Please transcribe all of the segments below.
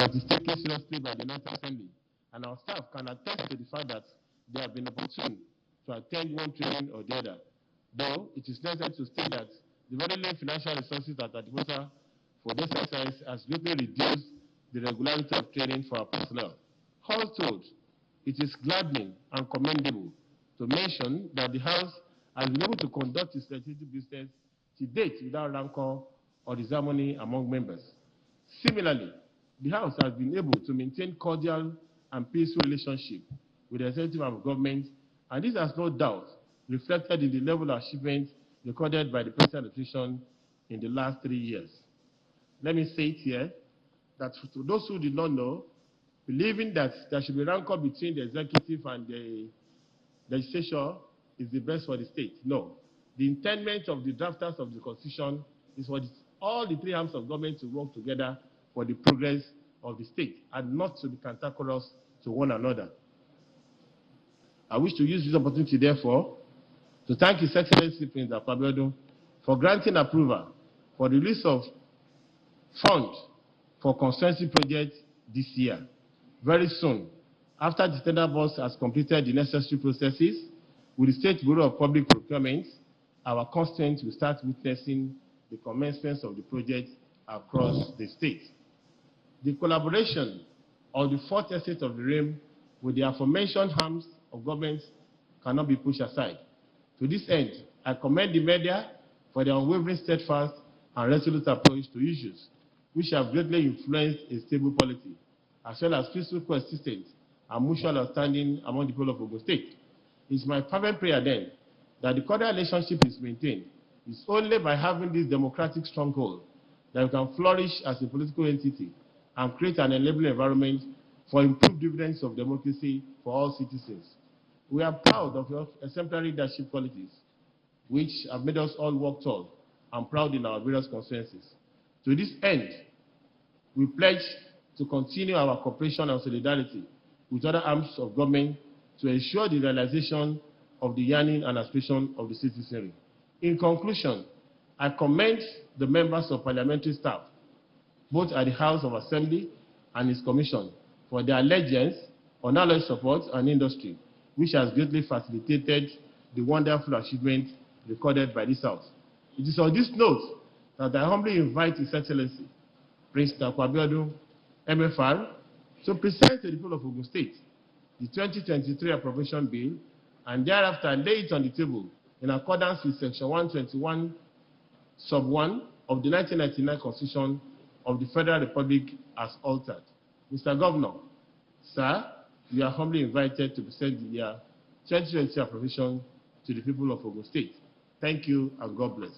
that is taken seriously by the National Assembly, and our staff can attest to the fact that they have been opportune to attend one training or the other. Though it is necessary to state that the very low financial resources at our disposal for this exercise has greatly reduced the regularity of training for our personnel. All told, it is gladdening and commendable to mention that the House has been able to conduct its legislative business to date without rancor or disharmony among members. Similarly, the House has been able to maintain cordial and peaceful relationship with the executive arm of government, and this has no doubt reflected in the level of achievement recorded by the present administration in the last 3 years. Let me say it here, that to those who did not know, believing that there should be rancor between the executive and the legislature is the best for the state. No. The intent of the drafters of the Constitution is for all the three arms of government to work together for the progress of the state and not to be cantankerous to one another. I wish to use this opportunity, therefore, to thank His Excellency Prince Dapo Abiodun for granting approval for the release of funds for constituency projects this year. Very soon, after the tender boss has completed the necessary processes with the State Bureau of Public Procurement, our constituents will start witnessing the commencement of the project across the state. The collaboration of the fourth estate of the realm with the aforementioned arms of government cannot be pushed aside. To this end, I commend the media for their unwavering, steadfast, and resolute approach to issues which have greatly influenced a stable polity, as well as peaceful coexistence and mutual understanding among the people of Ogun State. It is my fervent prayer then that the cordial relationship is maintained. It's only by having this democratic stronghold that we can flourish as a political entity and create an enabling environment for improved dividends of democracy for all citizens. We are proud of your exemplary leadership qualities, which have made us all work tall and proud in our various constituencies. To this end, we pledge to continue our cooperation and solidarity with other arms of government to ensure the realization of the yearning and aspiration of the citizenry. In conclusion, I commend the members of parliamentary staff, both at the House of Assembly and its commission, for their allegiance, unalloyed support, and industry, which has greatly facilitated the wonderful achievement recorded by this House. It is on this note that I humbly invite His Excellency, Prince Dapo Abiodun, MFR, to present to the people of Ogun State the 2023 Appropriation Bill and thereafter lay it on the table in accordance with Section 121, Sub 1 of the 1999 Constitution of the Federal Republic as altered. Mr. Governor, sir, you are humbly invited to present the year 2020 appropriation to the people of Ogun State. Thank you and God bless.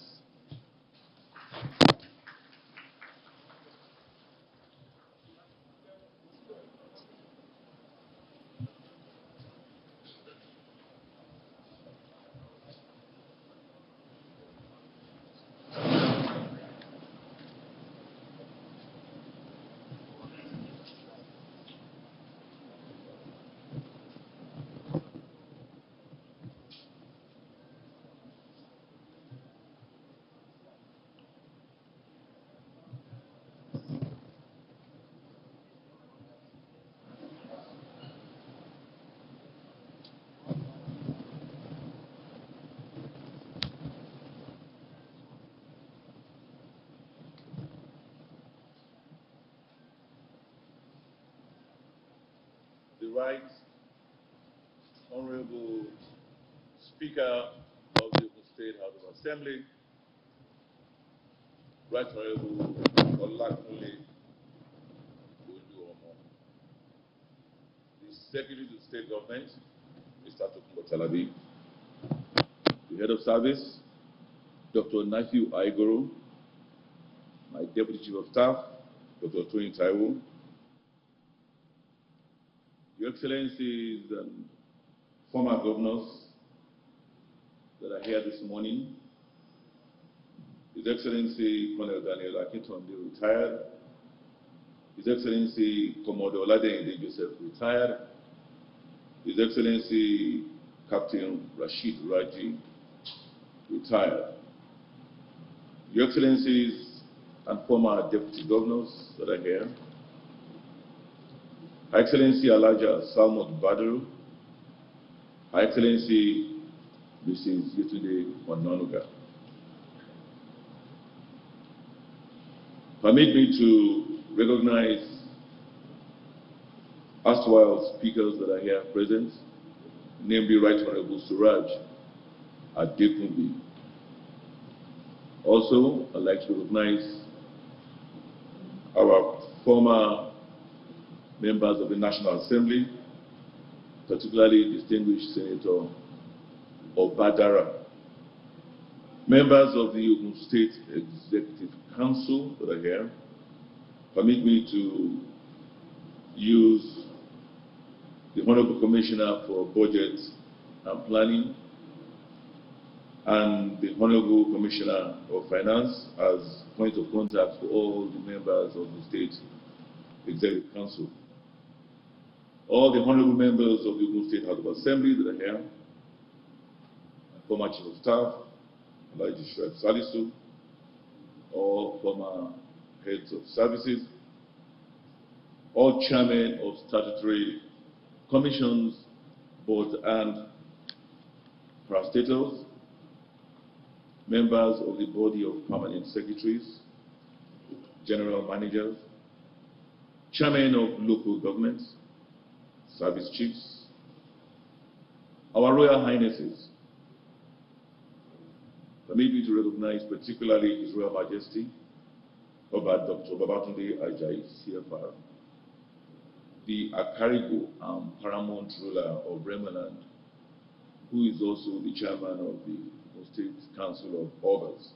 The Right Honorable Speaker of the Ogun State House of Assembly, Right Honorable Olakunle Oluomo, the Secretary to State Government, Mr. Tokunbo Talabi, the Head of Service, Dr. Matthew Aigoro, my Deputy Chief of Staff, Dr. Tony Taiwo, Your Excellencies and former governors that are here this morning, His Excellency Colonel Daniel Akintonde, retired, His Excellency Commodore Oladeyinde Joseph, retired, His Excellency Captain Rashid Raji, retired, Your Excellencies and former deputy governors that are here, Her Excellency Alaja Salmon Badru, Her Excellency Mrs. Yetunde Onanuga. Permit me to recognize erstwhile speakers that are here present, namely Right Honorable Suraj Adekunbi. Also, I'd like to recognize our former members of the National Assembly, particularly distinguished Senator Obadara, members of the Ogun State Executive Council that are here. Permit me to use the Honorable Commissioner for Budget and Planning and the Honorable Commissioner of Finance as point of contact for all the members of the State Executive Council. All the honorable members of the Ogun State House of Assembly that are here, former Chief of Staff, Alhaji Shuaib Salisu, all former heads of services, all chairmen of statutory commissions, boards and parastatals, members of the body of permanent secretaries, general managers, chairmen of local governments, service chiefs, our Royal Highnesses. Permit me to recognize particularly His Royal Majesty, Dr. Babatunde Ajayi, CFR, the Akarigo and Paramount ruler of Bremerland, who is also the chairman of the State Council of Obas.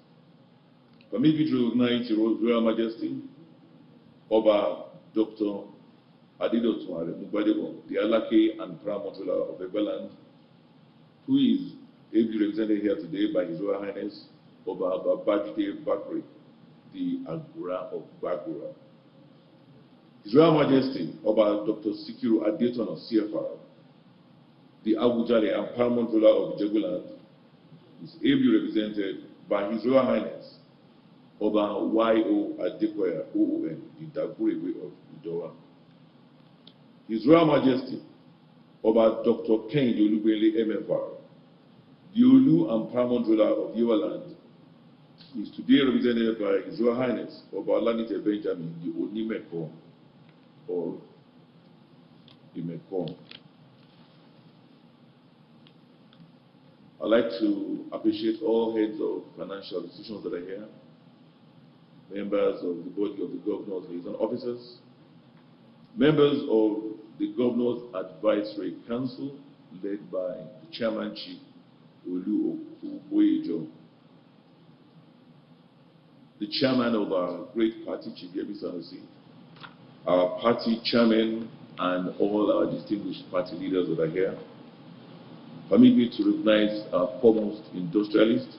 Permit me to recognize His Royal Majesty, Oba Dr. Abiodun, the Alake and Paramount ruler of Bremerland, who is ably represented here today by His Royal Highness Oba Babajide Bakri, the Agura of Bagura. His Royal Majesty Oba Dr. Sikiru Adetono, CFR, the Abujale and Paramount ruler of Jeguland, is ably represented by His Royal Highness Oba Y.O. Adekoya, OON, the Dagurewe of Idowa. His Royal Majesty Oba Dr. Ken Olubele MFR, the Olu and Paramount ruler of Yewaland, is today represented by His Royal Highness Oba Olanite Benjamin, the Onimeko, or Imeko. I'd like to appreciate all heads of financial institutions that are here, members of the body of the Governor's liaison officers, members of the Governor's Advisory Council, led by the Chairman Chief Olu Oboyejo, the chairman of our great party, Chief Yemi Sanusi, our party chairman, and all our distinguished party leaders that are here. Permit me to recognize our foremost industrialist,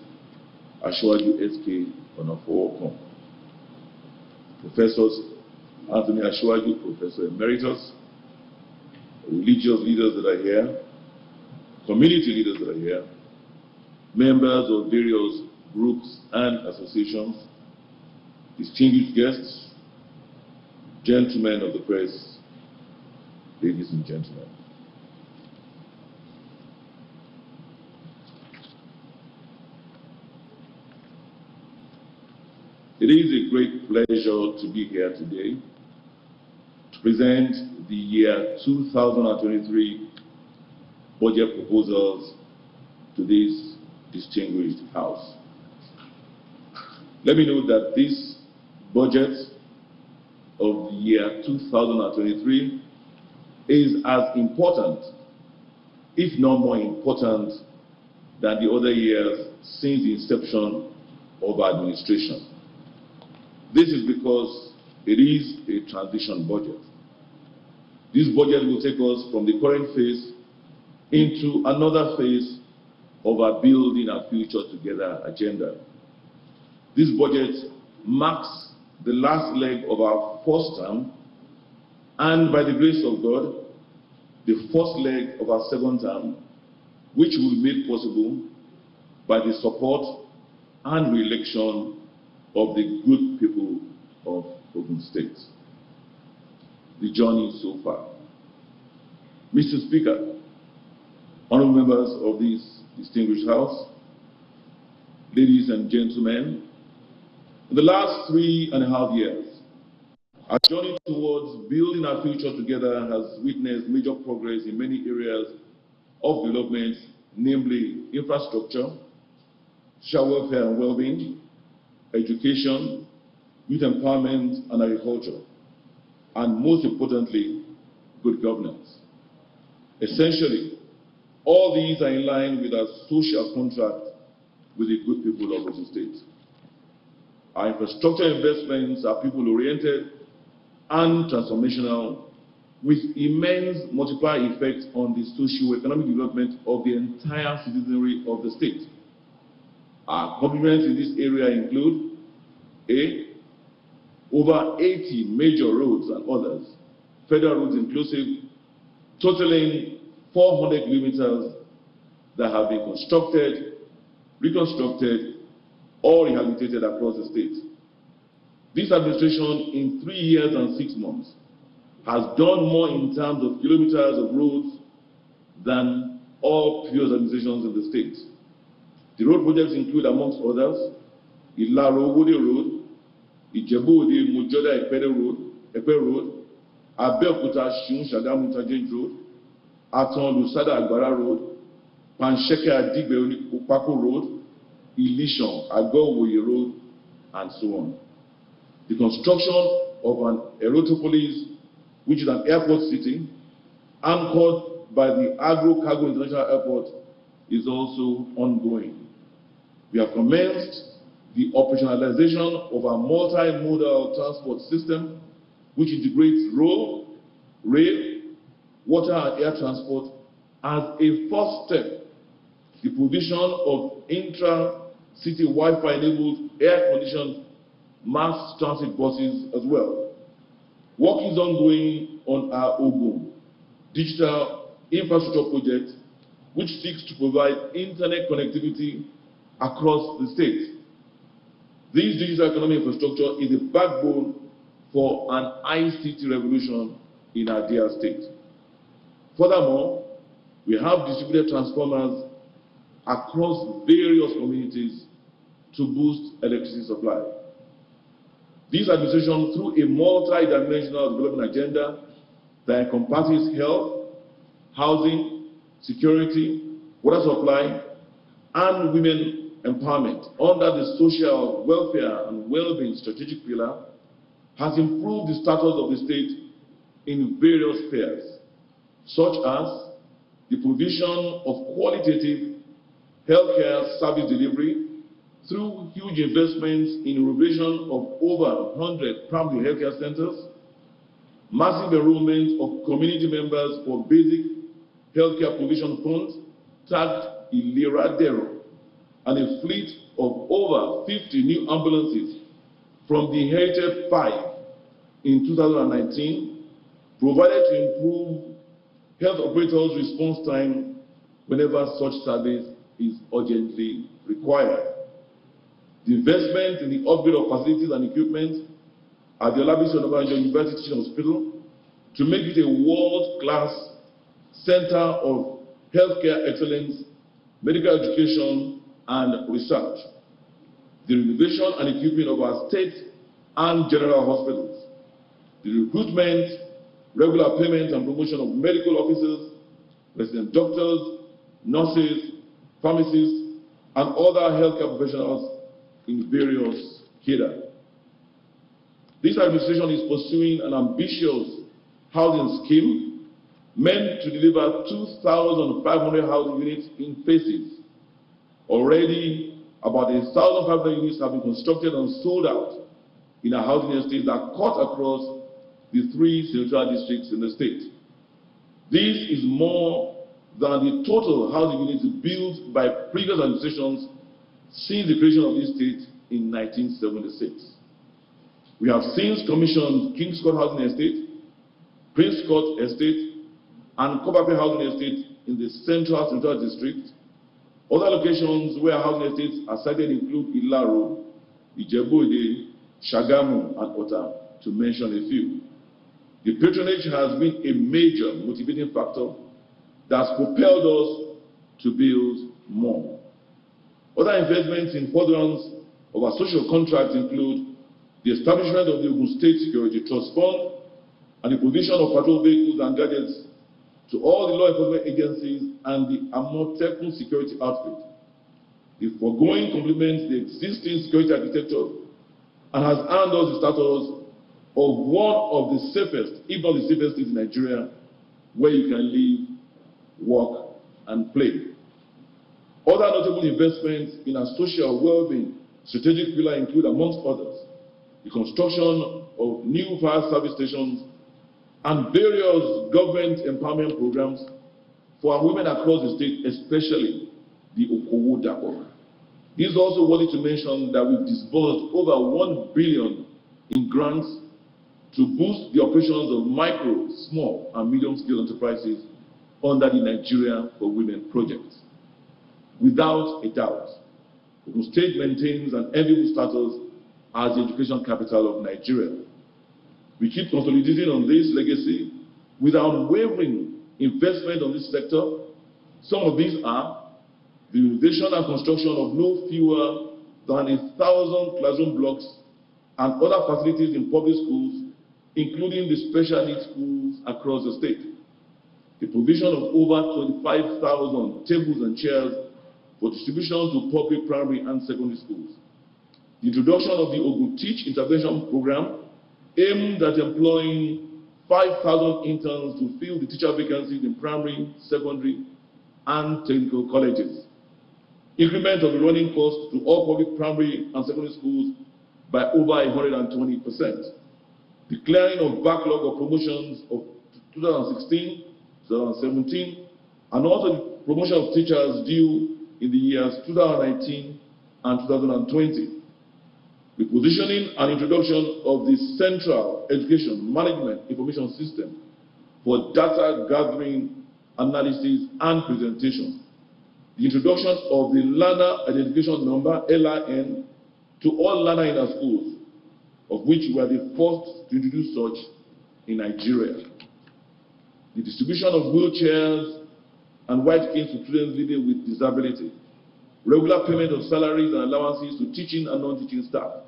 Ashwaju SK Onofowokon, Professors Anthony Ashwaju, Professor Emeritus, religious leaders that are here, community leaders that are here, members of various groups and associations, distinguished guests, gentlemen of the press, ladies and gentlemen. It is a great pleasure to be here today to present the year 2023 budget proposals to this distinguished House. Let me note that this budget of the year 2023 is as important, if not more important, than the other years since the inception of our administration. This is because it is a transition budget. This budget will take us from the current phase into another phase of our building our future together agenda. This budget marks the last leg of our first term, and by the grace of God, the first leg of our second term, which will be made possible by the support and re-election of the good people of Ogun State. The journey so far Mr. Speaker, honorable members of this distinguished House, ladies and gentlemen, in the last 3.5 years, our journey towards building our future together has witnessed major progress in many areas of development, namely infrastructure, social welfare and well-being, education, youth empowerment and agriculture, and most importantly, good governance. Essentially, all these are in line with our social contract with the good people of the state. Our infrastructure investments are people-oriented and transformational, with immense multiplier effects on the socio-economic development of the entire citizenry of the state. Our accomplishments in this area include A, over 80 major roads and others, federal roads inclusive, totaling 400 kilometers that have been constructed, reconstructed, or rehabilitated across the state. This administration, in 3 years and 6 months, has done more in terms of kilometers of roads than all previous administrations in the state. The road projects include, amongst others, Ilaro-Wode Road, Ijebu-Ode Mojoda-Epe Road, Abeokuta-Shun Shagamu Road, Aton-Lusada Agbara Road, Pansheke-Adigbe Opako Road, Ilishan Agowoye Road, and so on. The construction of an Aerotropolis, which is an airport city, anchored by the Agro-Cargo International Airport, is also ongoing. We have commenced the operationalization of a multimodal transport system, which integrates road, rail, water and air transport as a first step. The provision of intra-city Wi-Fi enabled air-conditioned mass transit buses as well. Work is ongoing on our Ogun digital infrastructure project, which seeks to provide internet connectivity across the state. This digital economic infrastructure is the backbone for an ICT revolution in our dear state. Furthermore, we have distributed transformers across various communities to boost electricity supply. This administration, through a multi-dimensional development agenda that encompasses health, housing, security, water supply, and women empowerment under the social welfare and well-being strategic pillar, has improved the status of the state in various spheres, such as the provision of qualitative healthcare service delivery through huge investments in renovation of over 100 primary healthcare centers, massive enrollment of community members for basic healthcare provision funds tagged Ilera Dero, and a fleet of over 50 new ambulances from the inherited 5 in 2019, provided to improve health operators' response time whenever such service is urgently required. The investment in the upgrade of facilities and equipment at the Olabisi Onabanjo University Teaching Hospital to make it a world-class center of healthcare excellence, medical education, and research. The renovation and equipment of our state and general hospitals. The recruitment, regular payment and promotion of medical officers, resident doctors, nurses, pharmacists, and other healthcare professionals in various cadres. This administration is pursuing an ambitious housing scheme meant to deliver 2,500 housing units in phases. Already, about 1,500 units have been constructed and sold out in our housing estates that cut across the 3 central districts in the state. This is more than the total housing units built by previous administrations since the creation of this state in 1976. We have since commissioned King's Court Housing Estate, Prince Court Estate, and Kobape Housing Estate in the central district. Other locations where housing estates are cited include Ilaro, Ijebu-Ode, Shagamu, and Ota, to mention a few. The patronage has been a major motivating factor that's propelled us to build more. Other investments in furtherance of our social contract include the establishment of the Ogun State Security Trust Fund and the provision of patrol vehicles and gadgets to all the law enforcement agencies and the Amotekun security outfit. The foregoing complements the existing security architecture and has earned us the status of one of the safest, if not the safest states in Nigeria, where you can live, work, and play. Other notable investments in our social well-being strategic pillar include, amongst others, the construction of new fire service stations and various government empowerment programs for our women across the state, especially the Dapo. It is also worthy to mention that we've disbursed over 1 billion in grants to boost the operations of micro, small, and medium-scale enterprises under the Nigeria for Women project. Without a doubt, Ogun State maintains an enviable status as the education capital of Nigeria. We keep consolidating on this legacy with our unwavering investment on this sector. Some of these are the renovation and construction of no fewer than 1,000 classroom blocks and other facilities in public schools, including the special needs schools across the state. The provision of over 25,000 tables and chairs for distribution to public primary and secondary schools. The introduction of the Ogun Teach Intervention Program aimed at employing 5,000 interns to fill the teacher vacancies in primary, secondary, and technical colleges. Increment of the running cost to all public primary and secondary schools by over 120%. Declaring of backlog of promotions of 2016, 2017, and also the promotion of teachers due in the years 2019 and 2020. The positioning and introduction of the Central Education Management Information System for data gathering, analysis, and presentation. The introduction of the Learner Identification Number, LIN, to all learners in our schools, of which we are the first to introduce such in Nigeria. The distribution of wheelchairs and white canes to students living with disability. Regular payment of salaries and allowances to teaching and non-teaching staff.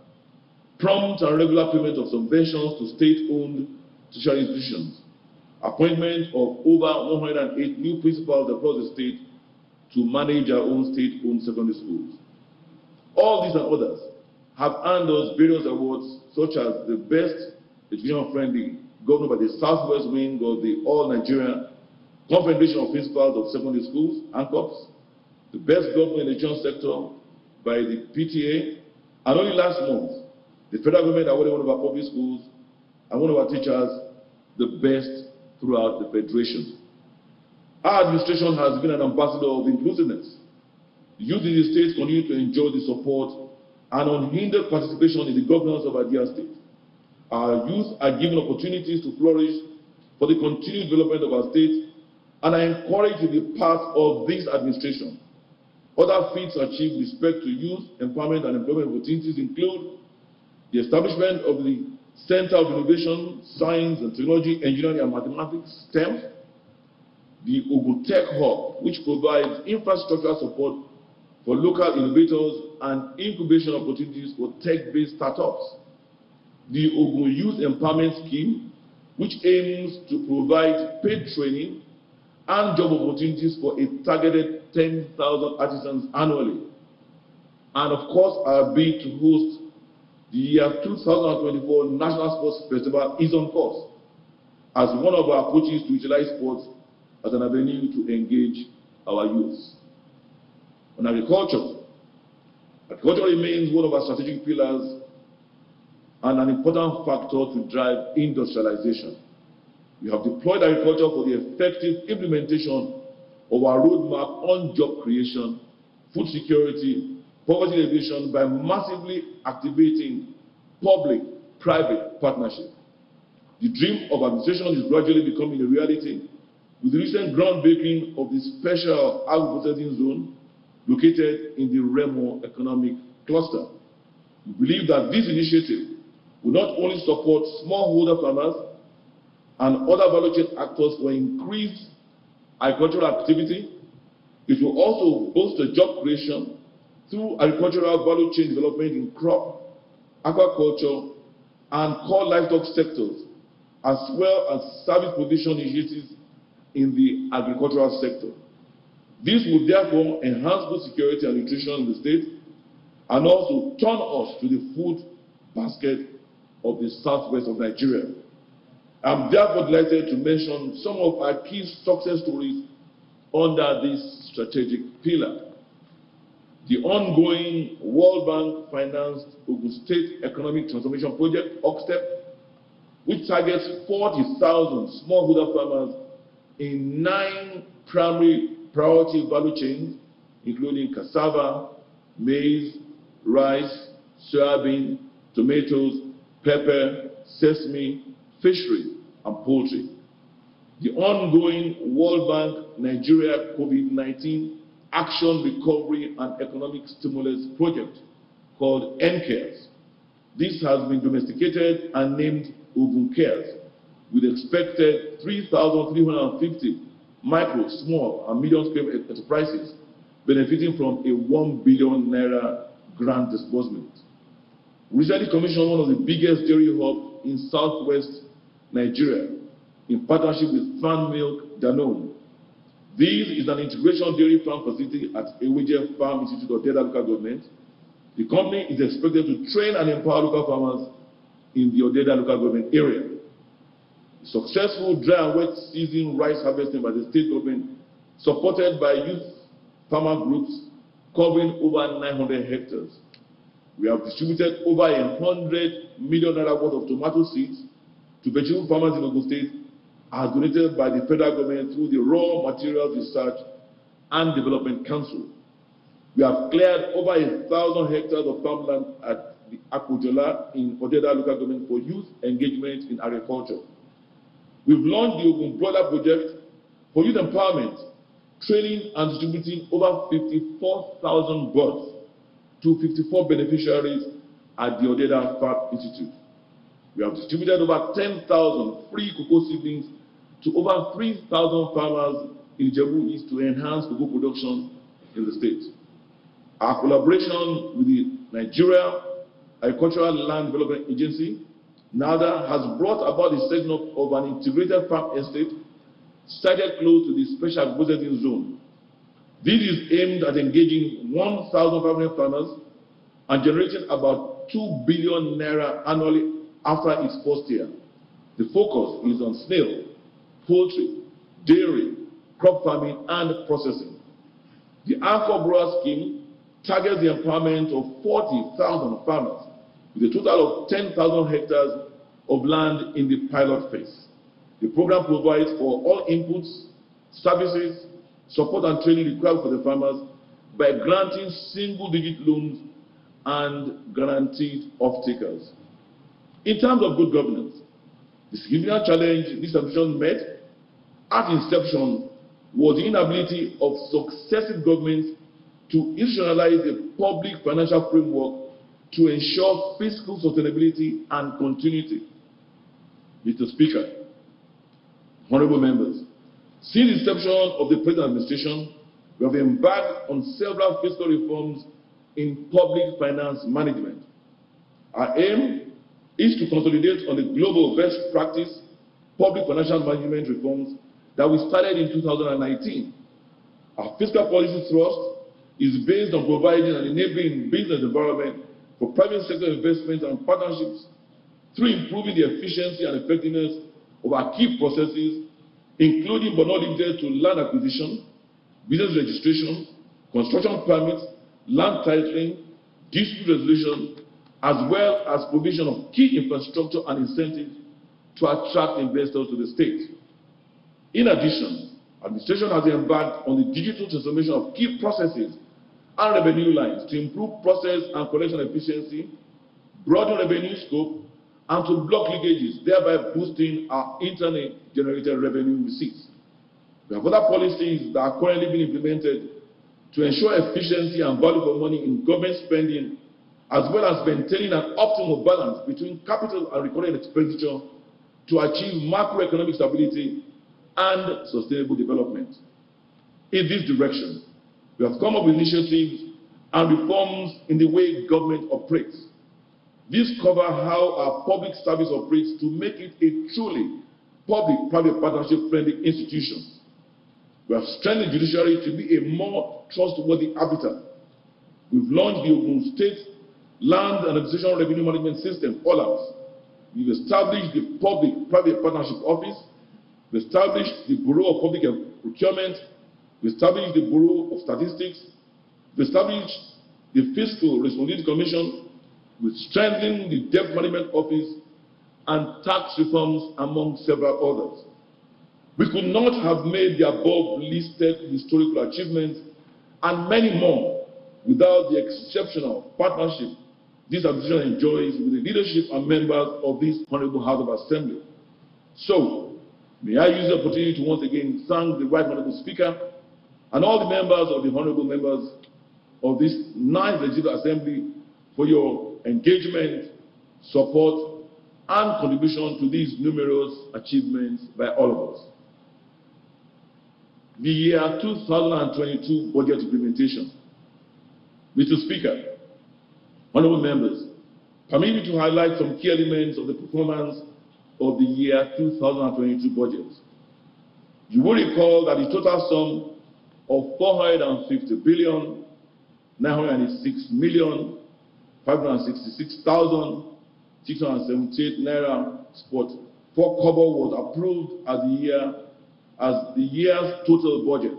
Prompt and regular payment of subventions to state-owned social institutions. Appointment of over 108 new principals across the state to manage our own state-owned secondary schools. All these and others have earned us various awards, such as the Best Education-Friendly Governor by the Southwest Wing of the All Nigeria Confederation of Principals of Secondary Schools, ANCOPS, the Best Governor in the Education Sector by the PTA, and only last month, the federal government awarded one of our public schools and one of our teachers the best throughout the Federation. Our administration has been an ambassador of inclusiveness. The youth in the state continue to enjoy the support and unhindered participation in the governance of our dear state. Our youth are given opportunities to flourish for the continued development of our state and are encouraged to be part of this administration. Other feats achieved with respect to youth empowerment and employment opportunities include the establishment of the Center of Innovation, Science and Technology, Engineering and Mathematics, STEM, the Ogun Tech Hub, which provides infrastructural support for local innovators and incubation opportunities for tech-based startups, the Ogun Youth Empowerment Scheme, which aims to provide paid training and job opportunities for a targeted 10,000 artisans annually, and of course our bid to host the year 2024 National Sports Festival is on course as one of our approaches to utilize sports as an avenue to engage our youth. On agriculture, agriculture remains one of our strategic pillars and an important factor to drive industrialization. We have deployed agriculture for the effective implementation of our roadmap on job creation, food security, poverty alleviation by massively activating public-private partnership. The dream of administration is gradually becoming a reality with the recent groundbreaking of the special agro-processing zone located in the Remo economic cluster. We believe that this initiative will not only support smallholder farmers and other value chain actors for increased agricultural activity. It will also bolster job creation through agricultural value chain development in crop, aquaculture, and core livestock sectors, as well as service provision initiatives in the agricultural sector. This will therefore enhance food security and nutrition in the state and also turn us to the food basket of the southwest of Nigeria. I'm therefore delighted to mention some of our key success stories under this strategic pillar. The ongoing World Bank financed Ogun State Economic Transformation Project, OCSTEP, which targets 40,000 smallholder farmers in 9 primary priority value chains, including cassava, maize, rice, soybean, tomatoes, pepper, sesame, fishery, and poultry. The ongoing World Bank Nigeria COVID-19 Action Recovery and Economic Stimulus Project, called NCARES. This has been domesticated and named Ogun Cares, with expected 3,350 micro, small, and medium-scale enterprises benefiting from a 1 billion naira grant disbursement. We recently commissioned one of the biggest dairy hubs in southwest Nigeria in partnership with Farm Milk Danone. This is an integration dairy farm facility at Eweje Farm Institute of Data Local Government. The company is expected to train and empower local farmers in the Odeda local government area. The successful dry and wet season rice harvesting by the state government, supported by youth farmer groups covering over 900 hectares. We have distributed over 100 million naira worth of tomato seeds to vegetable farmers in Ogun State, as donated by the federal government through the Raw Materials Research and Development Council. We have cleared over 1,000 hectares of farmland at the Akujola in Odeda local government for youth engagement in agriculture. We've launched the Ogun Brother Project for youth empowerment, training and distributing over 54,000 birds to 54 beneficiaries at the Odeda Farm Institute. We have distributed over 10,000 free cocoa seedlings to over 3,000 farmers in Ijebu East to enhance cocoa production in the state. Our collaboration with the Nigeria Agricultural Land Development Agency, NADA, has brought about the setting up of an integrated farm estate sited close to the special processing zone. This is aimed at engaging 1,500 farmers and generating about 2 billion naira annually after its first year. The focus is on snail, poultry, dairy, crop farming, and processing. The Anchor Grower Scheme targets the empowerment of 40,000 farmers with a total of 10,000 hectares of land in the pilot phase. The program provides for all inputs, services, support, and training required for the farmers by granting single-digit loans and guaranteed off-takers. In terms of good governance, the significant challenge this administration met at inception was the inability of successive governments to institutionalize a public financial framework to ensure fiscal sustainability and continuity. Mr. Speaker, honorable members, since the inception of the present administration, we have embarked on several fiscal reforms in public finance management. Our aim is to consolidate on the global best practice public financial management reforms that we started in 2019. Our fiscal policy thrust is based on providing an enabling business environment for private sector investments and partnerships through improving the efficiency and effectiveness of our key processes, including but not limited to land acquisition, business registration, construction permits, land titling, dispute resolution, as well as provision of key infrastructure and incentives to attract investors to the state. In addition, administration has embarked on the digital transformation of key processes and revenue lines to improve process and collection efficiency, broaden revenue scope, and to block leakages, thereby boosting our internet-generated revenue receipts. We have other policies that are currently being implemented to ensure efficiency and value for money in government spending, as well as maintaining an optimal balance between capital and recurring expenditure to achieve macroeconomic stability and sustainable development. in this direction. We have come up with initiatives and reforms in the way government operates. These cover how our public service operates to make it a truly public-private partnership-friendly institution. We have strengthened the judiciary to be a more trustworthy arbiter. We've launched the Ogun State Land and Administration Revenue Management System, OLAMS. We've established the Public-Private Partnership Office. We established the Bureau of Public Procurement. We established the Bureau of Statistics. We established the Fiscal Responsibility Commission. We strengthened the Debt Management Office and tax reforms, among several others. We could not have made the above listed historical achievements and many more without the exceptional partnership this administration enjoys with the leadership and members of this Honorable House of Assembly. So, may I use the opportunity to once again thank the Right Honorable Speaker and all the members of the Honorable members of this ninth Legislative Assembly for your engagement, support, and contribution to these numerous achievements by all of us. The year 2022 budget implementation. Mr. Speaker, honorable members, permit me to highlight some key elements of the performance of the year 2022 budget. You will recall that the total sum of 450 billion 906 million 566,678 naira spot 4 kobo was approved as the year's total budget.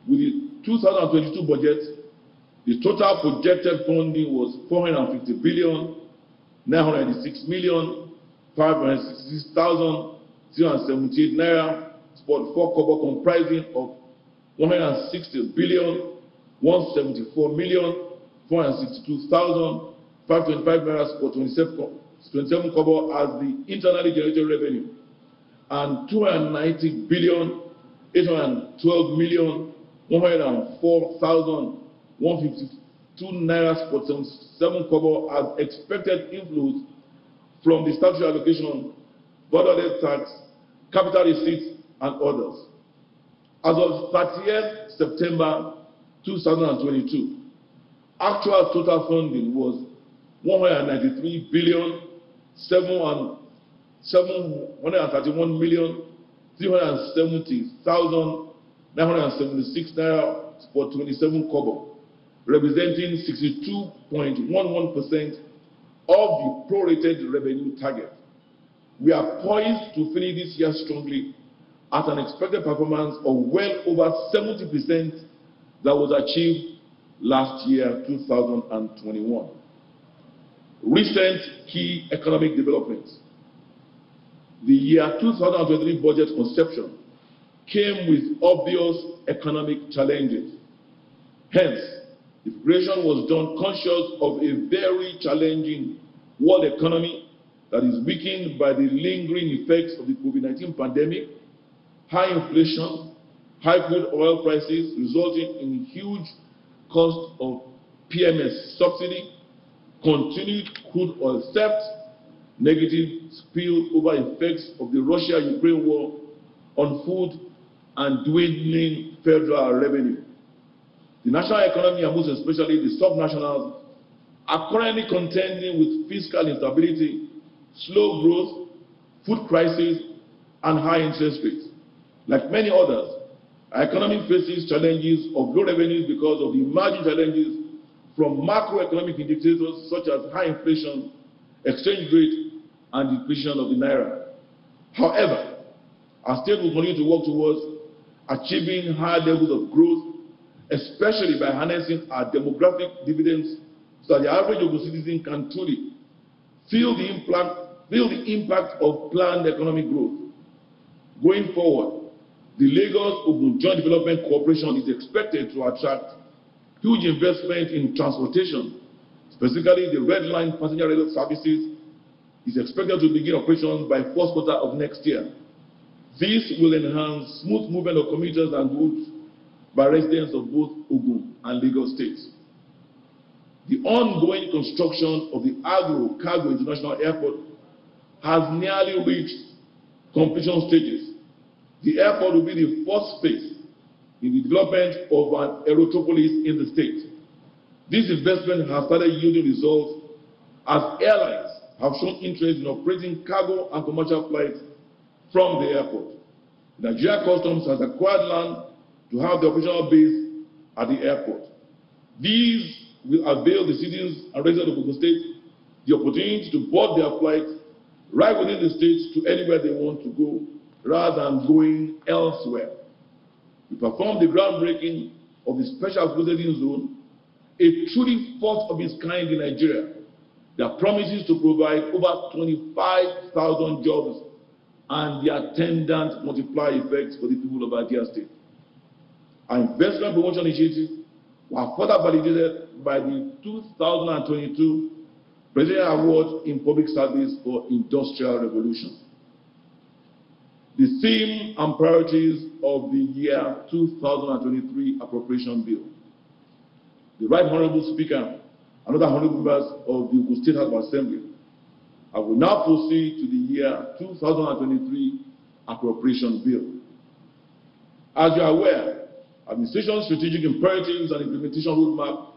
With the 2022 budget, the total projected funding was 450 billion 906 million 566,678 naira spot 4 kobo, comprising of 160 billion 174 million 462,525 naira spot 27 kobo as the internally generated revenue, and 290 billion 812 million 104,152 naira spot 77 kobo as expected inflows from the statutory allocation, value-added tax, capital receipts, and others. As of 30th September 2022, actual total funding was 193 billion 131 million 370,976 naira for 27 kobo, representing 62.11% of the prorated revenue target. We are poised to finish this year strongly at an expected performance of well over 70% that was achieved last year, 2021. Recent key economic developments. The year 2023 budget conception came with obvious economic challenges. Hence, the preparation was done conscious of a very challenging world economy that is weakened by the lingering effects of the COVID-19 pandemic, high inflation, high crude oil prices resulting in huge cost of PMS subsidy, continued crude oil theft, negative spillover effects of the Russia-Ukraine war on food, and dwindling federal revenue. The national economy, and most especially the subnationals, are currently contending with fiscal instability, slow growth, food crisis, and high interest rates. Like many others, our economy faces challenges of low revenues because of the emerging challenges from macroeconomic indicators such as high inflation, exchange rate, and depreciation of the naira. However, our state will continue to work towards achieving high levels of growth, especially by harnessing our demographic dividends so that the average Ogun citizen can truly feel the impact of planned economic growth. Going forward, the Lagos-Ogun Joint Development Corporation is expected to attract huge investment in transportation, specifically the Red Line passenger rail services is expected to begin operations by first quarter of next year. This will enhance smooth movement of commuters and goods by residents of both Ogun and Lagos states. The ongoing construction of the Agro Cargo International Airport has nearly reached completion stages. The airport will be the first phase in the development of an aerotropolis in the state. This investment has started yielding results as airlines have shown interest in operating cargo and commercial flights from the airport. Nigeria Customs has acquired land to have the operational base at the airport. These will avail the citizens and residents of Ogun State the opportunity to board their flights right within the state to anywhere they want to go, rather than going elsewhere. We performed the groundbreaking of the Special Processing Zone, a truly first of its kind in Nigeria that promises to provide over 25,000 jobs and the attendant multiplier effects for the people of Abia State. Our investment promotion initiatives were further validated by the 2022 Presidential Award in Public Service for Industrial Revolution. The theme and priorities of the year 2023 Appropriation Bill. The Right Honorable Speaker and other honorable members of the Ogun State House of Assembly, I will now proceed to the year 2023 Appropriation Bill. As you are aware, Administration's Strategic Imperatives and Implementation Roadmap,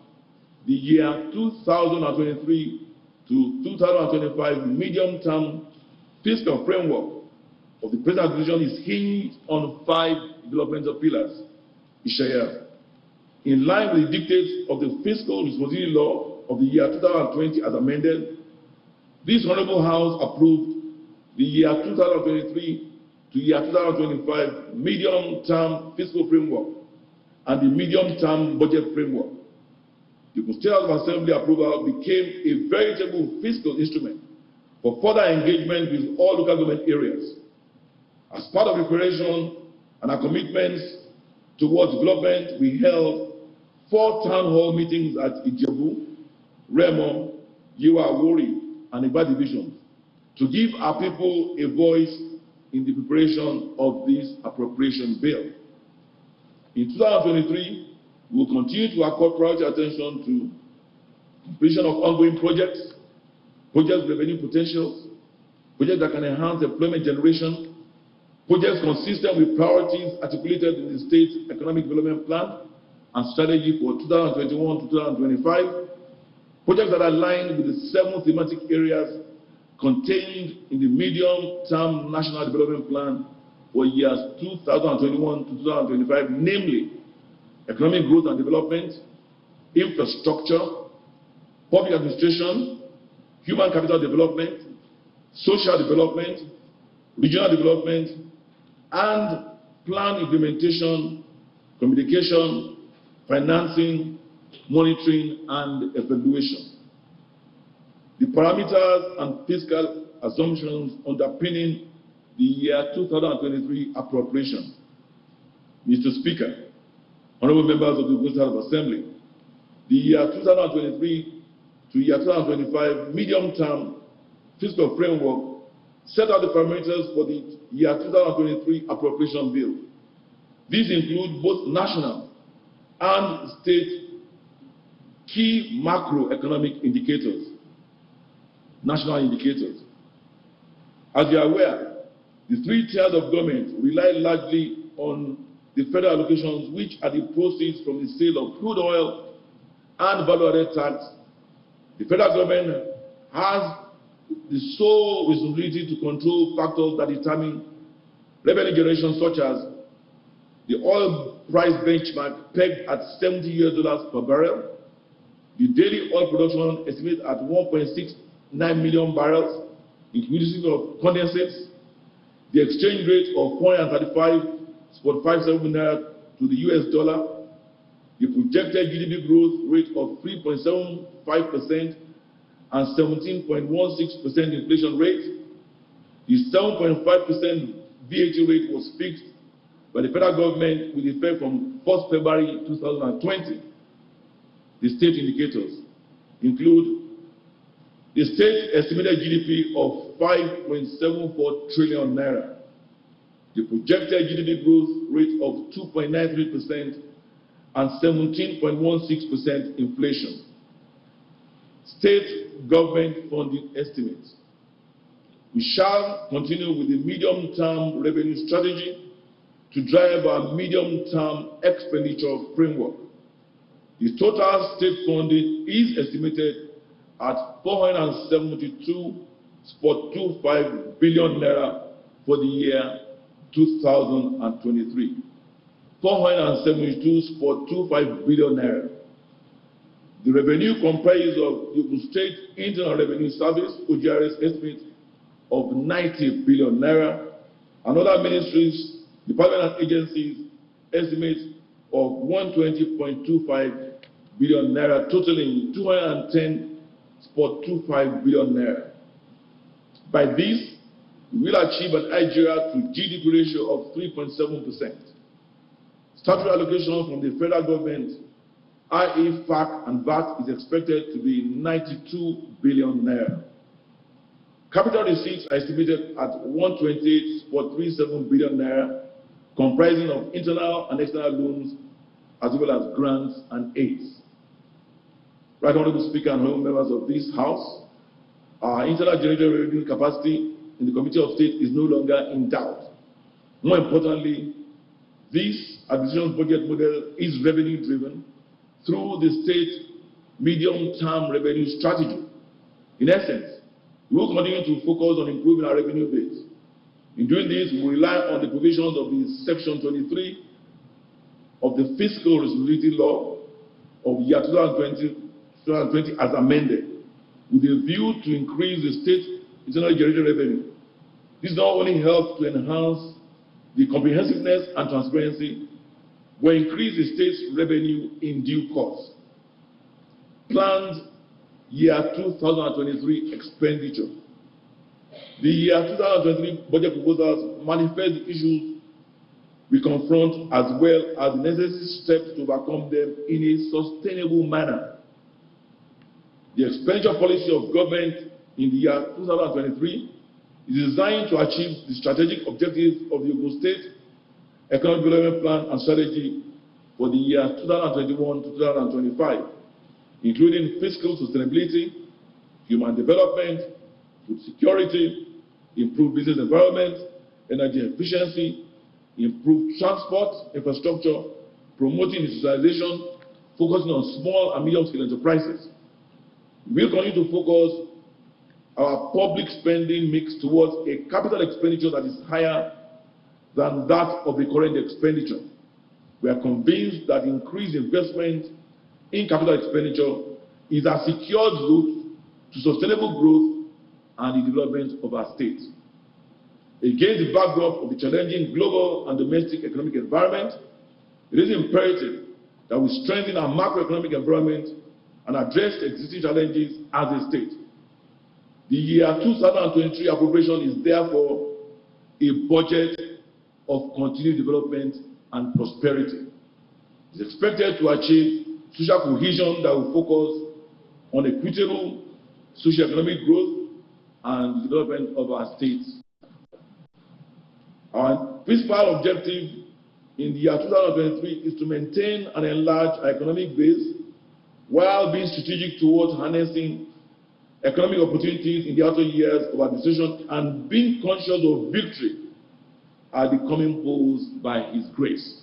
the year 2023 to 2025 medium-term fiscal framework of the present administration is hinged on 5 developmental pillars. In line with the dictates of the Fiscal Responsibility Law of the year 2020 as amended, this Honorable House approved the year 2023 to year 2025 medium-term fiscal framework and the medium-term budget framework. The State House of Assembly approval became a veritable fiscal instrument for further engagement with all local government areas. As part of preparation and our commitments towards development, we held 4 town hall meetings at Ijebu, Remo, Yewa, Awori, and Igba divisions to give our people a voice in the preparation of this appropriation bill. In 2023, we will continue to accord priority attention to completion of ongoing projects, projects with revenue potentials, projects that can enhance employment generation, projects consistent with priorities articulated in the State Economic Development Plan and Strategy for 2021 to 2025, projects that align with the 7 thematic areas contained in the Medium-Term National Development Plan for years 2021 to 2025, namely economic growth and development, infrastructure, public administration, human capital development, social development, regional development, and plan implementation, communication, financing, monitoring, and evaluation. The parameters and fiscal assumptions underpinning the year 2023 appropriation. Mr. Speaker, honorable members of the Ogun State House of Assembly, the year 2023 to year 2025 medium-term fiscal framework set out the parameters for the year 2023 appropriation bill. These include both national and state key macroeconomic indicators, national indicators. As you are aware, the 3 tiers of government rely largely on the federal allocations, which are the proceeds from the sale of crude oil and value-added tax. The federal government has the sole responsibility to control factors that determine revenue generation, such as the oil price benchmark pegged at $70 per barrel, the daily oil production estimated at 1.69 million barrels, inclusive of condensates, the exchange rate of 435.57 naira to the US dollar, the projected GDP growth rate of 3.75% and 17.16% inflation rate. The 7.5% VAT rate was fixed by the federal government with effect from 1st February 2020. The state indicators include the state estimated GDP of 5.74 trillion naira, the projected GDP growth rate of 2.93% and 17.16% inflation. State government funding estimates. We shall continue with the medium-term revenue strategy to drive our medium-term expenditure framework. The total state funding is estimated at 472.25 billion naira for the year 2023. 472.25 billion naira. The revenue comprises of the State Internal Revenue Service (OGRS) estimate of 90 billion naira, and other ministries, departments, and agencies estimates of 120.25 billion naira, totaling 210.25 billion naira. By this, we will achieve an IGR to GDP ratio of 3.7%. Statutory allocation from the federal government, i.e. FAC and VAT, is expected to be 92 billion naira. Capital receipts are estimated at 128.37 billion naira, comprising of internal and external loans, as well as grants and aids. Right Honorable Speaker and honorable members of this House, our internal generated revenue capacity in the Committee of State is no longer in doubt. More importantly, this administration budget model is revenue-driven through the state medium-term revenue strategy. In essence, we will continue to focus on improving our revenue base. In doing this, we rely on the provisions of the Section 23 of the Fiscal Responsibility Law of the year 2020 as amended, with a view to increase the state internal generated revenue. This not only helps to enhance the comprehensiveness and transparency, but increase the state's revenue in due course. Planned year 2023 expenditure. The year 2023 budget proposals manifest the issues we confront, as well as the necessary steps to overcome them in a sustainable manner. The expenditure policy of government in the year 2023 is designed to achieve the strategic objectives of the Ogun State Economic Development Plan and Strategy for the year 2021 to 2025, including fiscal sustainability, human development, food security, improved business environment, energy efficiency, improved transport infrastructure, promoting digitalization, focusing on small and medium-scale enterprises. We will continue to focus our public spending mix towards a capital expenditure that is higher than that of the current expenditure. We are convinced that increased investment in capital expenditure is a secured route to sustainable growth and the development of our state. Against the backdrop of the challenging global and domestic economic environment, it is imperative that we strengthen our macroeconomic environment and address existing challenges as a state. The year 2023 appropriation is therefore a budget of continued development and prosperity. It is expected to achieve social cohesion that will focus on equitable socio-economic growth and the development of our states. Our principal objective in the year 2023 is to maintain and enlarge our economic base while being strategic towards harnessing economic opportunities in the outer years of administration and being conscious of victory at the coming polls by His grace.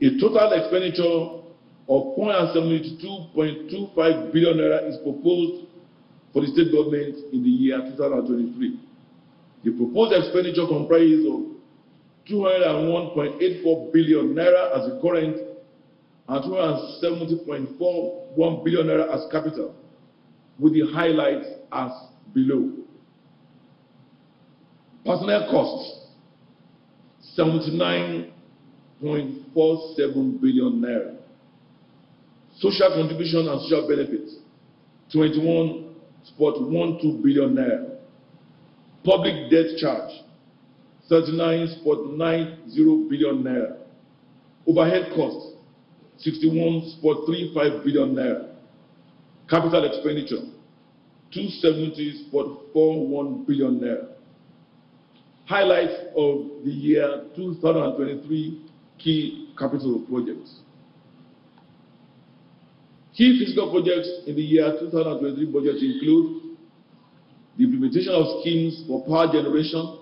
A total expenditure of 472.25 billion naira is proposed for the state government in the year 2023. The proposed expenditure comprises of 201.84 billion naira as the current and 270.41 billion naira as capital, with the highlights as below. Personnel costs, 79.47 billion naira. Social contribution and social benefits, 21.12 billion naira. Public debt charge, 39.90 billion naira. Overhead costs, 61.35 billion naira. Capital expenditure, 270.41 billion naira. Highlights of the year 2023 key capital projects. Key fiscal projects in the year 2023 budget include the implementation of schemes for power generation,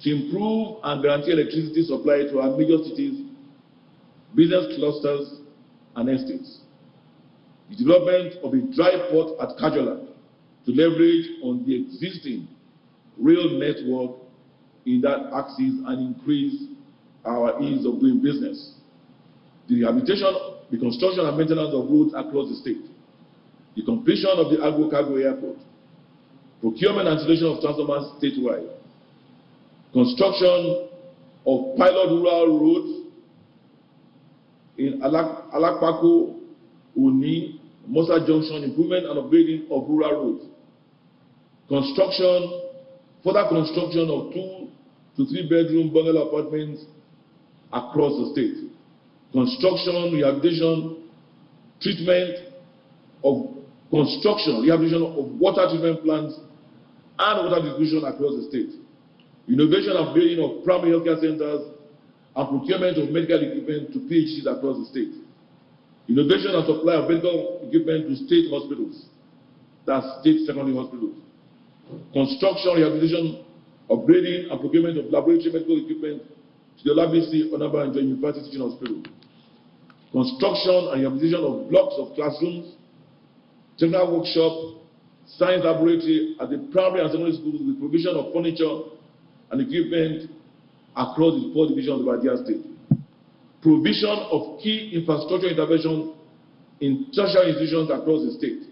to improve and guarantee electricity supply to our major cities, business clusters, and estates. The development of a dry port at Kajola to leverage on the existing rail network in that axis and increase our ease of doing business. The rehabilitation, the construction and maintenance of roads across the state. The completion of the Agro Cargo Airport. Procurement and installation of transformers statewide. Construction of pilot rural roads in Alakpako, Uni, Mosa Junction, improvement and upgrading of rural roads. Further construction of 2 to 3 bedroom bungalow apartments across the state. Construction, rehabilitation, rehabilitation of water treatment plants and water distribution across the state. Innovation and building of primary healthcare centers and procurement of medical equipment to PHCs across the state. Innovation and supply of medical equipment to state hospitals, that's state secondary hospitals. Construction, rehabilitation, upgrading and procurement of laboratory medical equipment to the LABC, Onaba and Joint University Teaching Hospital. Construction and rehabilitation of blocks of classrooms, technical workshop, science laboratory at the primary and secondary schools with provision of furniture and equipment across the 4 divisions of Adia State. Provision of key infrastructure interventions in tertiary institutions across the state.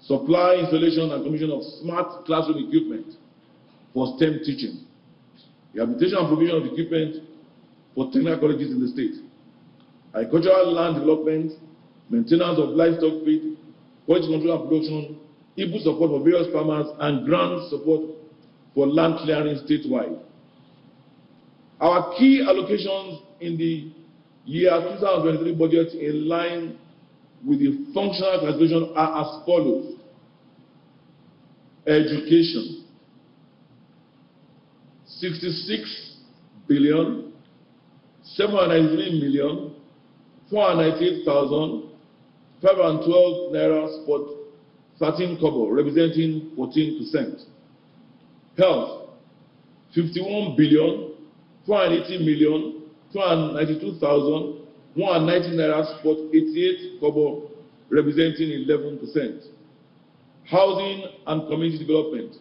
Supply, installation, and commission of smart classroom equipment for STEM teaching. Rehabilitation and provision of equipment for technical colleges in the state. Agricultural land development, maintenance of livestock feed, quality control and production, input support for various farmers, and grant support for land clearing statewide. Our key allocations in the year 2023 budget in line with the functional classification are as follows. Education, 66,793,498,512 naira spot 13 kobo, representing 14%. Health, 51,480,292,190 naira spot 88 kobo, representing 11%. Housing and community development,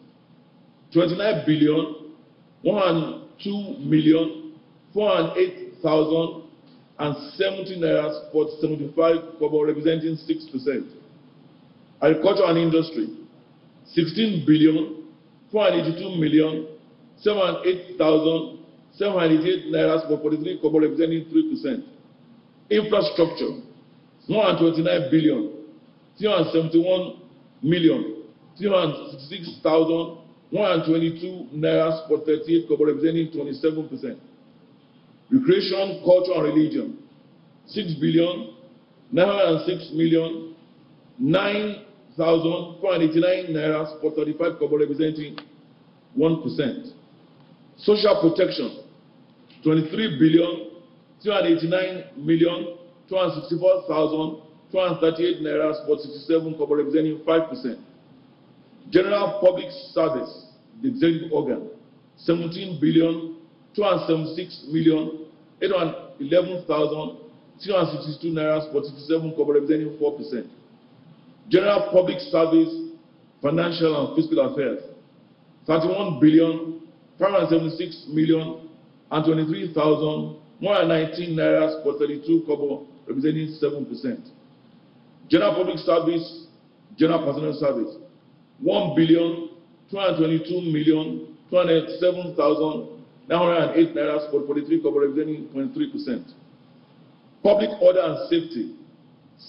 29,102,408,070 naira spot 75 kobo, representing 6%. Agriculture and industry, 16,482,708,788 naira spot 43 kobo, representing 3%. Infrastructure, 129,371,366,122 naira spot 38 kobo, representing 27%. Recreation, culture and religion, 6,906,009,489 naira spot 35 kobo, representing 1%. Social protection, 23,389,264,238 naira spot 67 kobo, representing 5%. General public service, the executive organ, 17,276,811,362 naira spot 67 kobo, representing 4%. General public service, financial and fiscal affairs, 31,576,023,119 naira spot 32 kobo, representing 7%. General public service, general personnel service, 1,222,207,908 naira spot 43 kobo, representing 0.3%. Public order and safety,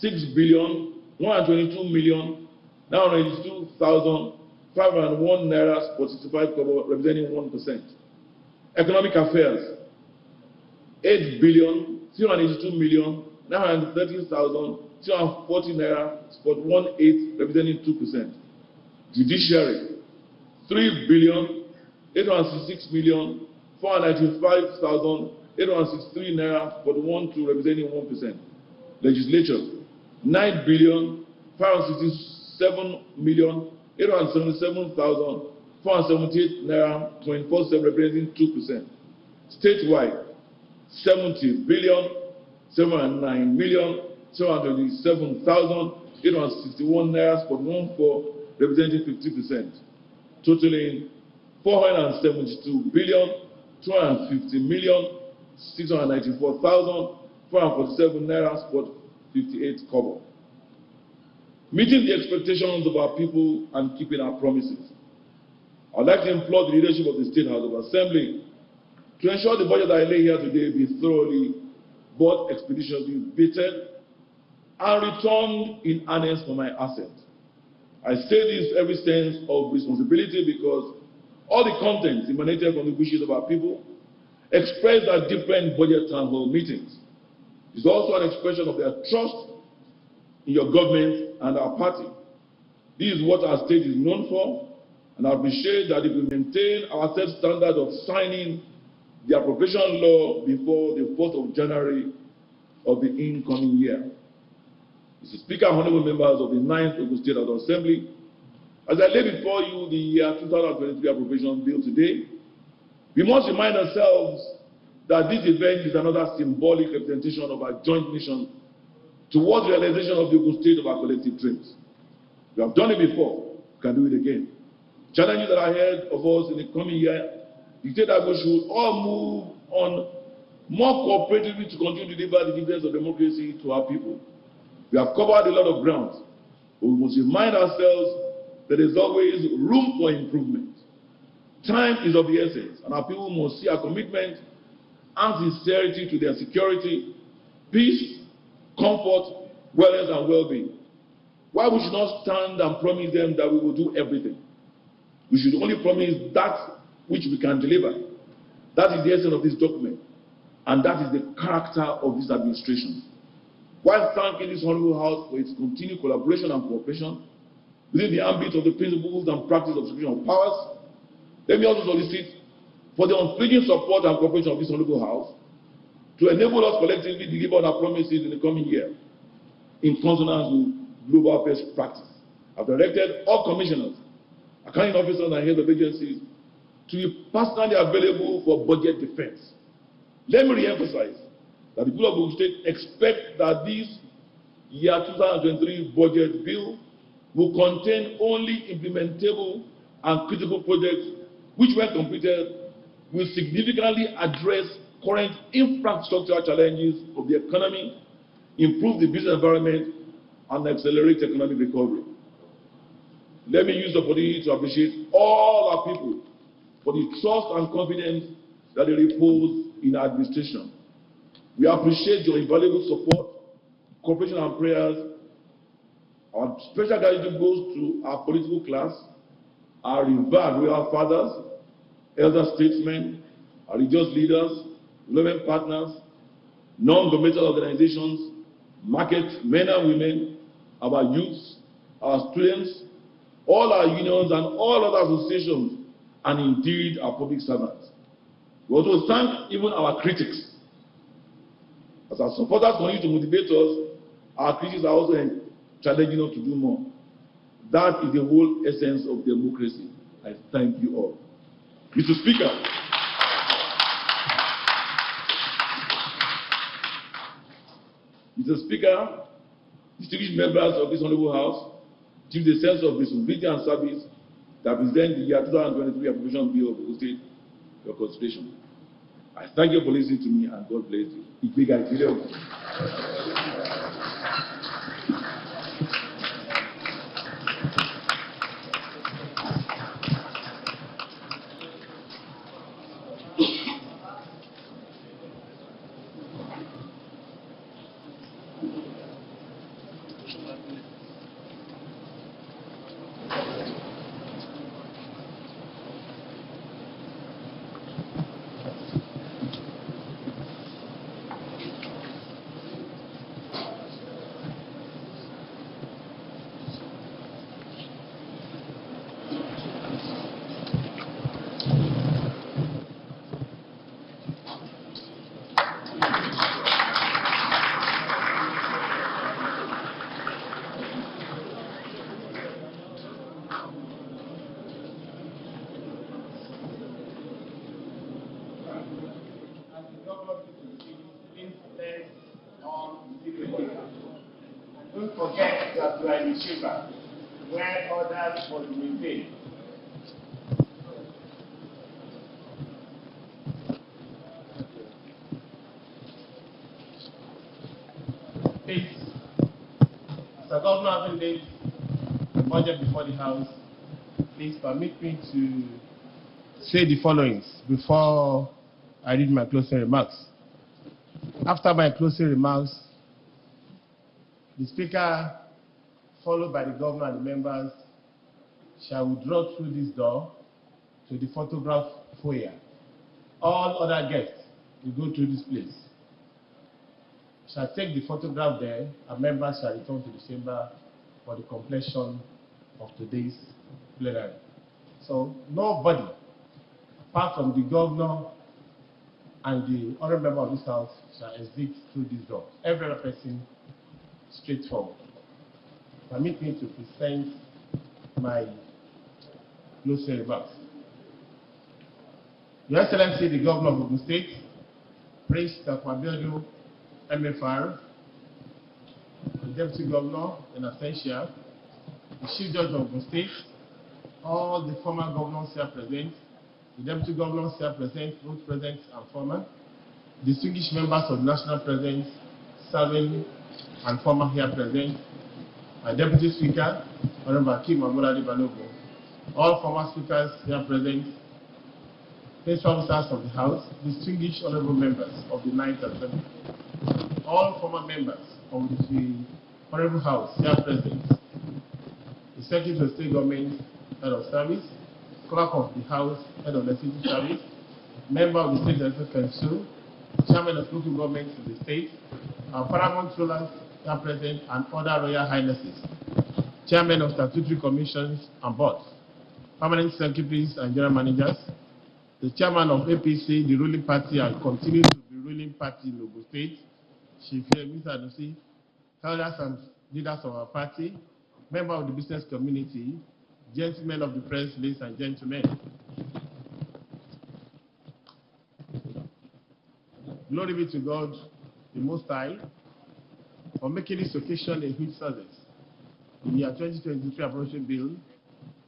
6,122,982,501 naira spot 65 kobo, representing 1%. Economic affairs, 8,382,930,240 naira spot 18, representing 2%. Judiciary, 3,866,495,863 naira spot 12, representing 1%. Legislature, 9,567,877,4 478 naira 24 representing 2%. Statewide, 70 billion 709 million 727,861 naira 41 representing 50%, totaling 472 billion 250 million 694,447 naira 58 kobo. Meeting the expectations of our people and keeping our promises, I would like to implore the leadership of the State House of Assembly to ensure the budget I lay here today be thoroughly but expeditiously vetted and returned in earnest for my assent. I say this with every sense of responsibility because all the contents emanated from the wishes of our people expressed at different budget town hall meetings. It is also an expression of their trust in your government and our party. This is what our state is known for, and I appreciate that if we maintain our set standard of signing the appropriation law before the 4th of January of the incoming year. Mr. Speaker, honorable members of the 9th Ogun State House of Assembly, as I lay before you the year 2023 appropriation bill today, we must remind ourselves that this event is another symbolic representation of our joint mission towards the realization of the Ogun State of our collective dreams. We have done it before, we can do it again. Challenges that are ahead of us in the coming year dictate that we should all move on more cooperatively to continue to deliver the dividends of democracy to our people. We have covered a lot of ground, but we must remind ourselves that there is always room for improvement. Time is of the essence, and our people must see our commitment and sincerity to their security, peace, comfort, wellness, and well-being. Why we should not stand and promise them that we will do everything. We should only promise that which we can deliver. That is the essence of this document, and that is the character of this administration. While thanking this honorable House for its continued collaboration and cooperation within the ambit of the principles and practice of separation of powers, let me also solicit for the unflinching support and cooperation of this honorable House to enable us collectively deliver on our promises in the coming year in consonance with global best practice. I've directed all commissioners, accounting officers, and heads of agencies to be personally available for budget defense. Let me re-emphasize that the people of Ogun State expect that this year 2023 budget bill will contain only implementable and critical projects which, when completed, will significantly address current infrastructural challenges of the economy, improve the business environment, and accelerate economic recovery. Let me use the opportunity to appreciate all our people for the trust and confidence that they repose in our administration. We appreciate your invaluable support, cooperation, and prayers. Our special gratitude goes to our political class, our revered royal fathers, elder statesmen, our religious leaders, relevant partners, non-governmental organizations, market men and women, our youths, our students, all our unions and all other associations, and indeed our public servants. We also thank even our critics. As our supporters continue to motivate us, our critics are also challenging us to do more. That is the whole essence of democracy. I thank you all. Mr. Speaker, distinguished members of this honorable House, give the sense of responsibility and service that present the year 2023 appropriation bill of the state for consideration. I thank you for listening to me, and God bless you. forget that you are in the chamber where others must maintain. Please, Mr. Governor, having laid the budget before the House, please permit me to say the following before I read my closing remarks. After my closing remarks, the Speaker, followed by the Governor and the members, shall withdraw through this door to the photograph foyer. All other guests will go through this place. Shall take the photograph there, and members shall return to the chamber for the completion of today's plenary. So nobody, apart from the Governor and the other member of this House, shall exit through this door. Every other person, straightforward. Permit me to present my closing remarks. Your Excellency, the Governor of Ogun State, Prince Dapo Abiodun, MFR, the Deputy Governor in absentia, the Chief Judge of Ogun State, all the former governors here present, the Deputy Governors here present, both present and former, distinguished members of the National Presence, serving and former here present, my Deputy Speaker, Honorable Akim Abolade Balogun, all former speakers here present, principal officers of the House, distinguished honorable members of the 9th Assembly, all former members of the Honorable House here present, the Secretary of State Government, Head of Service, Clerk of the House, Head of Legislative Service, Member of the State Legislative Council, Chairman of Local Governments in the state, our paramount rulers here present, and other Royal Highnesses, Chairmen of Statutory Commissions and Boards, Permanent Secretaries and General Managers, the Chairman of APC, the ruling party, and continue to be ruling party in Ogun State, Chief Mr. Adusi, elders and leaders of our party, members of the business community, gentlemen of the press, ladies and gentlemen. Glory be to God, the Most High, for making this occasion a huge success. The year 2023 appropriation bill,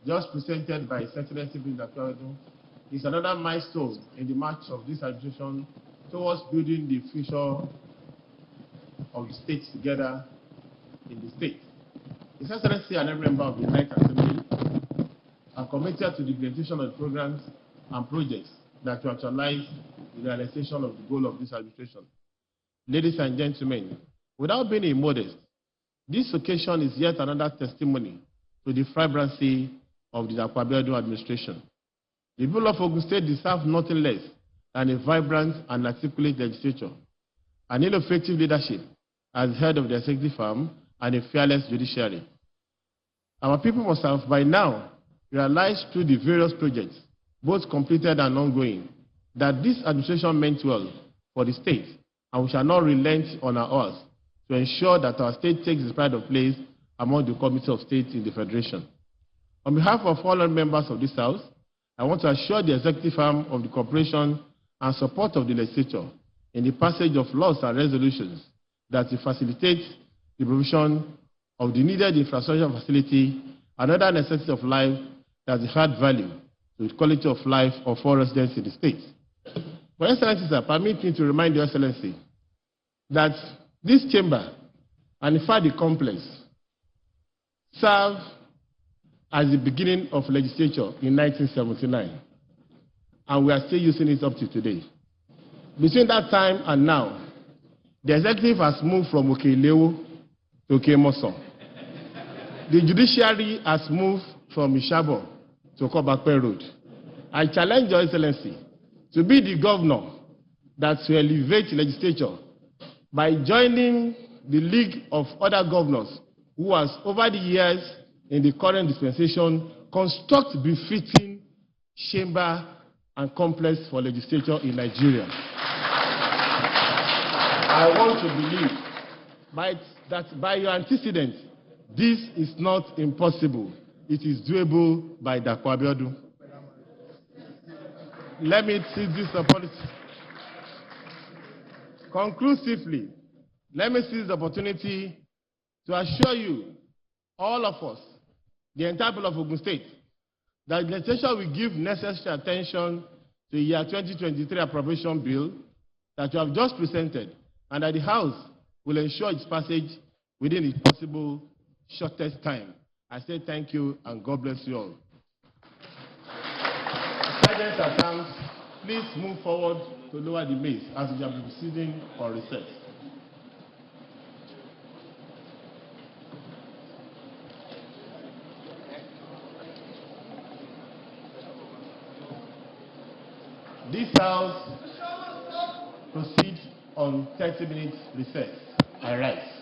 just presented by His Excellency Prince Abiodun, is another milestone in the march of this administration towards building the future of the states together in the state. His Excellency and every member of the 9th Assembly are committed to the implementation of the programs and projects that will actualize the realization of the goal of this administration. Ladies and gentlemen, without being immodest, this occasion is yet another testimony to the vibrancy of the Dapo Abiodun administration. The people of Ogun State deserve nothing less than a vibrant and articulate legislature, an innovative leadership as head of the executive arm, and a fearless judiciary. Our people must have by now realized through the various projects, both completed and ongoing, that this administration meant well for the state, and we shall not relent on our oars to ensure that our state takes its pride of place among the committee of state in the Federation. On behalf of all members of this House, I want to assure the executive arm of the corporation and support of the legislature in the passage of laws and resolutions that will facilitate the provision of the needed infrastructure facility and other necessities of life that add value to the quality of life of all residents in the state. For Excellency, sir, permit me to remind Your Excellency that this chamber and in fact the complex served as the beginning of legislature in 1979, and we are still using it up to today. Between that time and now, the executive has moved from Okelewo to Okemoson. The judiciary has moved from Ishabo to Kobakpe Road. I challenge Your Excellency to be the governor that will elevate legislature by joining the league of other governors who has, over the years in the current dispensation, construct befitting chamber and complex for legislature in Nigeria. I want to believe that by your antecedent, this is not impossible. It is doable by Dapo Abiodun. Let me seize this opportunity. Conclusively, let me seize the opportunity to assure you, all of us, the entire people of Ogun State, that the legislature will give necessary attention to the year 2023 appropriation bill that you have just presented, and that the House will ensure its passage within the possible shortest time. I say thank you and God bless you all. Sergeants at arms, please move forward to lower the mace as we are proceeding on recess. This House proceeds on 30 minutes recess. I rise.